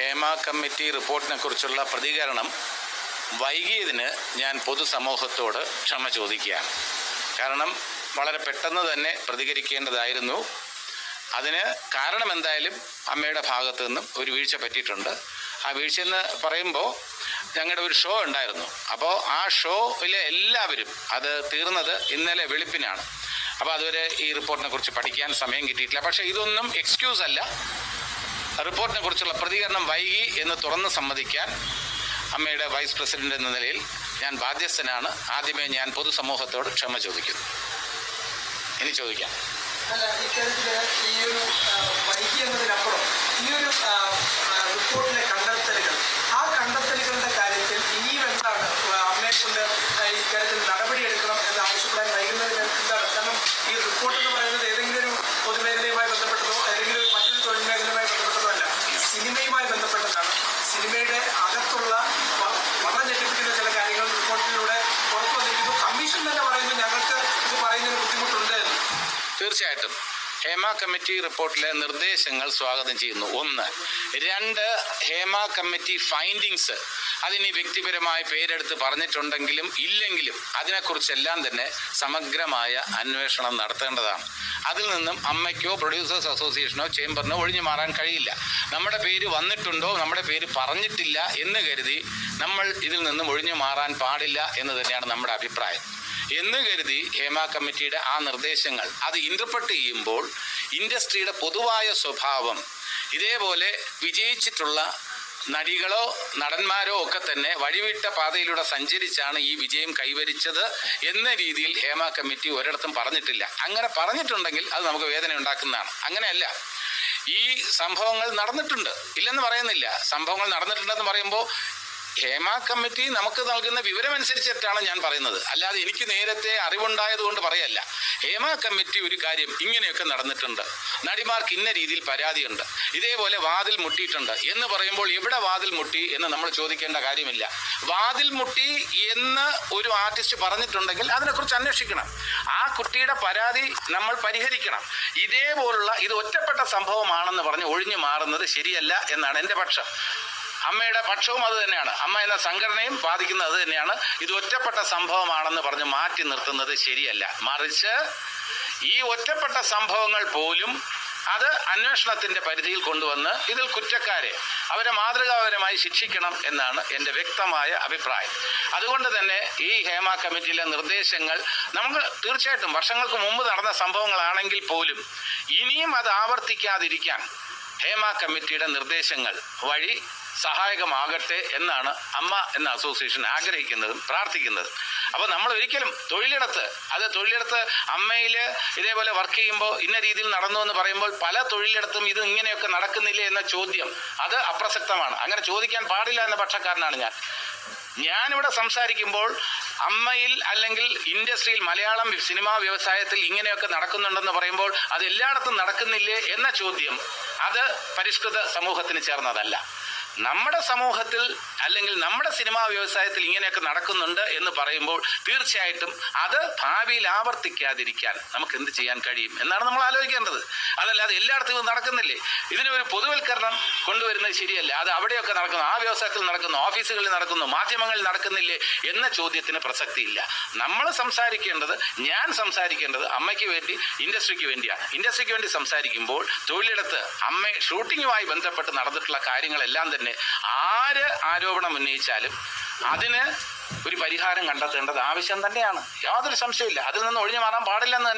Hema committee റിപ്പോർട്ടിനെ കുറിച്ചുള്ള പ്രതികരണം വൈകിയതിന് ഞാൻ പൊതുസമൂഹത്തോട് ക്ഷമ ചോദിക്കുകയാണ്. കാരണം വളരെ പെട്ടെന്ന് തന്നെ പ്രതികരിക്കേണ്ടതായിരുന്നു. അതിന് കാരണം എന്തായാലും അമ്മയുടെ ഭാഗത്തു നിന്നും ഒരു വീഴ്ച പറ്റിയിട്ടുണ്ട്. ആ വീഴ്ചയെന്ന് പറയുമ്പോൾ ഞങ്ങളുടെ ഒരു ഷോ ഉണ്ടായിരുന്നു. അപ്പോൾ ആ ഷോയിലെ എല്ലാവരും അത് തീർന്നത് ഇന്നലെ വെളുപ്പിനാണ്. അപ്പോൾ അതുവരെ ഈ റിപ്പോർട്ടിനെ കുറിച്ച് പഠിക്കാൻ സമയം കിട്ടിയിട്ടില്ല. പക്ഷേ ഇതൊന്നും എക്സ്ക്യൂസ് അല്ല. റിപ്പോർട്ടിനെ കുറിച്ചുള്ള പ്രതികരണം വൈകി എന്ന് തുറന്ന് സമ്മതിക്കാൻ അമ്മയുടെ വൈസ് പ്രസിഡന്റ് എന്ന നിലയിൽ ഞാൻ ബാധ്യസ്ഥനാണ്. ആദ്യമേ ഞാൻ പൊതുസമൂഹത്തോട് ക്ഷമ ചോദിക്കുന്നു. ഇനി ചോദിക്കാം. അല്ല, ഇത്തരത്തില് ഈ ഒരു വൈകി എന്നതിനപ്പുറം ഈ ഒരു റിപ്പോർട്ടിലെ കണ്ടെത്തലുകൾ, ആ കണ്ടെത്തലുകളുടെ കാര്യത്തിൽ ഇനിയും എന്താണ് അമ്മയെ കൊണ്ട് ഇക്കാര്യത്തിൽ നടപടിയെടുക്കണം എന്ന് ആവശ്യപ്പെടാൻ വൈകുന്നതിന് എന്താണ്? കാരണം ഈ റിപ്പോർട്ട് എന്ന് പറയുന്നത് ഏതെങ്കിലും ഒരു പൊതുമേഖലയുമായി ബന്ധപ്പെട്ടതോ ഏതെങ്കിലും മറ്റൊരു തൊഴിൽ മേഖലയുമായി ബന്ധപ്പെട്ടതോ അല്ല, സിനിമയുമായി ബന്ധപ്പെട്ടതാണ്. സിനിമയുടെ അകത്തുള്ള വളരെ ഞെട്ടിപ്പിക്കുന്ന ചില കാര്യങ്ങൾ റിപ്പോർട്ടിലൂടെ പുറത്തു വന്നിരിക്കുന്നു. കമ്മീഷൻ തന്നെ പറയുന്നു ഞങ്ങൾക്ക് ഇത് പറയുന്നതിന് ബുദ്ധിമുട്ടുണ്ട് എന്ന്. തീർച്ചയായിട്ടും ഹേമ കമ്മിറ്റി റിപ്പോർട്ടിലെ നിർദ്ദേശങ്ങൾ സ്വാഗതം ചെയ്യുന്നു. 1. 2, ഹേമ കമ്മിറ്റി ഫൈൻഡിങ്സ് അതിനി വ്യക്തിപരമായി പേരെടുത്ത് പറഞ്ഞിട്ടുണ്ടെങ്കിലും ഇല്ലെങ്കിലും അതിനെക്കുറിച്ചെല്ലാം തന്നെ സമഗ്രമായ അന്വേഷണം നടത്തേണ്ടതാണ്. അതിൽ നിന്നും അമ്മയ്ക്കോ പ്രൊഡ്യൂസേഴ്സ് അസോസിയേഷനോ ചേംബറിനോ ഒഴിഞ്ഞു മാറാൻ കഴിയില്ല. നമ്മുടെ പേര് വന്നിട്ടുണ്ടോ നമ്മുടെ പേര് പറഞ്ഞിട്ടില്ല എന്ന് കരുതി നമ്മൾ ഇതിൽ നിന്നും ഒഴിഞ്ഞു മാറാൻ പാടില്ല എന്ന് തന്നെയാണ് നമ്മുടെ അഭിപ്രായം. എന്ന് കരുതി ഹേമ കമ്മിറ്റിയുടെ ആ നിർദ്ദേശങ്ങൾ അത് ഇൻ്റർപ്രറ്റ് ചെയ്യുമ്പോൾ ഇൻഡസ്ട്രിയുടെ പൊതുവായ സ്വഭാവം ഇതേപോലെ വിജയിച്ചിട്ടുള്ള നടികളോ നടന്മാരോ ഒക്കെ തന്നെ വഴിവിട്ട പാതയിലൂടെ സഞ്ചരിച്ചാണ് ഈ വിജയം കൈവരിച്ചത് എന്ന രീതിയിൽ ഹേമ കമ്മിറ്റി ഒരിടത്തും പറഞ്ഞിട്ടില്ല. അങ്ങനെ പറഞ്ഞിട്ടുണ്ടെങ്കിൽ അത് നമുക്ക് വേദന ഉണ്ടാക്കുന്നതാണ്. അങ്ങനെയല്ല, ഈ സംഭവങ്ങൾ നടന്നിട്ടുണ്ട്, ഇല്ലെന്ന് പറയുന്നില്ല. സംഭവങ്ങൾ നടന്നിട്ടുണ്ടെന്ന് പറയുമ്പോൾ ഹേമ കമ്മിറ്റി നമുക്ക് നൽകുന്ന വിവരമനുസരിച്ചിട്ടാണ് ഞാൻ പറയുന്നത്. അല്ലാതെ എനിക്ക് നേരത്തെ അറിവുണ്ടായതുകൊണ്ട് പറയല്ല. ഹേമ കമ്മിറ്റി ഒരു കാര്യം ഇങ്ങനെയൊക്കെ നടന്നിട്ടുണ്ട്, നടിമാർക്ക് ഇന്ന രീതിയിൽ പരാതിയുണ്ട്, ഇതേപോലെ വാതിൽ മുട്ടിയിട്ടുണ്ട് എന്ന് പറയുമ്പോൾ എവിടെ വാതിൽ മുട്ടി എന്ന് നമ്മൾ ചോദിക്കേണ്ട കാര്യമില്ല. വാതിൽ മുട്ടി എന്ന് ഒരു ആർട്ടിസ്റ്റ് പറഞ്ഞിട്ടുണ്ടെങ്കിൽ അതിനെക്കുറിച്ച് അന്വേഷിക്കണം. ആ കുട്ടിയുടെ പരാതി നമ്മൾ പരിഹരിക്കണം. ഇതേപോലുള്ള ഇത് ഒറ്റപ്പെട്ട സംഭവമാണെന്ന് പറഞ്ഞ് ഒഴിഞ്ഞു മാറുന്നത് ശരിയല്ല എന്നാണ് എൻ്റെ പക്ഷം. അമ്മയുടെ പക്ഷവും അത് തന്നെയാണ്. അമ്മ എന്ന സംഘടനയും ബാധിക്കുന്നത് അത് തന്നെയാണ്. ഇത് ഒറ്റപ്പെട്ട സംഭവമാണെന്ന് പറഞ്ഞ് മാറ്റി നിർത്തുന്നത് ശരിയല്ല. മറിച്ച് ഈ ഒറ്റപ്പെട്ട സംഭവങ്ങൾ പോലും അത് അന്വേഷണത്തിൻ്റെ പരിധിയിൽ കൊണ്ടുവന്ന് ഇതിൽ കുറ്റക്കാരെ അവരെ മാതൃകാപരമായി ശിക്ഷിക്കണം എന്നാണ് എൻ്റെ വ്യക്തമായ അഭിപ്രായം. അതുകൊണ്ട് തന്നെ ഈ ഹേമ കമ്മിറ്റിയിലെ നിർദ്ദേശങ്ങൾ നമുക്ക് തീർച്ചയായിട്ടും വർഷങ്ങൾക്ക് മുമ്പ് നടന്ന സംഭവങ്ങളാണെങ്കിൽ പോലും ഇനിയും അത് ആവർത്തിക്കാതിരിക്കാൻ ഹേമ കമ്മിറ്റിയുടെ നിർദ്ദേശങ്ങൾ വഴി സഹായകമാകട്ടെ എന്നാണ് അമ്മ എന്ന അസോസിയേഷൻ ആഗ്രഹിക്കുന്നതും പ്രാർത്ഥിക്കുന്നതും. അപ്പോൾ നമ്മൾ ഒരിക്കലും തൊഴിലിടത്ത് അമ്മയിൽ ഇതേപോലെ വർക്ക് ചെയ്യുമ്പോൾ ഇന്ന രീതിയിൽ നടന്നു എന്ന് പറയുമ്പോൾ പല തൊഴിലിടത്തും ഇത് ഇങ്ങനെയൊക്കെ നടക്കുന്നില്ലേ എന്ന ചോദ്യം അത് അപ്രസക്തമാണ്. അങ്ങനെ ചോദിക്കാൻ പാടില്ല എന്ന പക്ഷക്കാരനാണ് ഞാനിവിടെ സംസാരിക്കുമ്പോൾ അമ്മയിൽ അല്ലെങ്കിൽ ഇൻഡസ്ട്രിയിൽ മലയാളം സിനിമാ വ്യവസായത്തിൽ ഇങ്ങനെയൊക്കെ നടക്കുന്നുണ്ടെന്ന് പറയുമ്പോൾ അത് എല്ലായിടത്തും നടക്കുന്നില്ലേ എന്ന ചോദ്യം അത് പരിഷ്കൃത സമൂഹത്തിന് ചേർന്നതല്ല. നമ്മുടെ സമൂഹത്തിൽ അല്ലെങ്കിൽ നമ്മുടെ സിനിമാ വ്യവസായത്തിൽ ഇങ്ങനെയൊക്കെ നടക്കുന്നുണ്ട് എന്ന് പറയുമ്പോൾ തീർച്ചയായിട്ടും അത് ഭാവിയിൽ ആവർത്തിക്കാതിരിക്കാൻ നമുക്ക് എന്ത് ചെയ്യാൻ കഴിയും എന്നാണ് നമ്മൾ ആലോചിക്കേണ്ടത്. അതല്ലാതെ എല്ലായിടത്തും ഇത് നടക്കുന്നില്ലേ, ഇതിന് ഒരു പൊതുവൽക്കരണം കൊണ്ടുവരുന്നത് ശരിയല്ല. അത് അവിടെയൊക്കെ നടക്കുന്നു, ആ വ്യവസായത്തിൽ നടക്കുന്നു, ഓഫീസുകളിൽ നടക്കുന്നു, മാധ്യമങ്ങളിൽ നടക്കുന്നില്ലേ എന്ന ചോദ്യത്തിന് പ്രസക്തിയില്ല. ഞാൻ സംസാരിക്കേണ്ടത് അമ്മയ്ക്ക് വേണ്ടി, ഇൻഡസ്ട്രിക്ക് വേണ്ടിയാണ്. ഇൻഡസ്ട്രിക്ക് വേണ്ടി സംസാരിക്കുമ്പോൾ തൊഴിലിടത്ത് അമ്മ ഷൂട്ടിങ്ങുമായി ബന്ധപ്പെട്ട് നടന്നിട്ടുള്ള കാര്യങ്ങളെല്ലാം തന്നെ ആര് ആരോപണം ഉന്നയിച്ചാലും അതിന് ഒരു പരിഹാരം കണ്ടെത്തേണ്ടത് ആവശ്യം തന്നെയാണ്. യാതൊരു സംശയമില്ല. അതിൽ നിന്ന് ഒഴിഞ്ഞു മാറാൻ പാടില്ലെന്ന്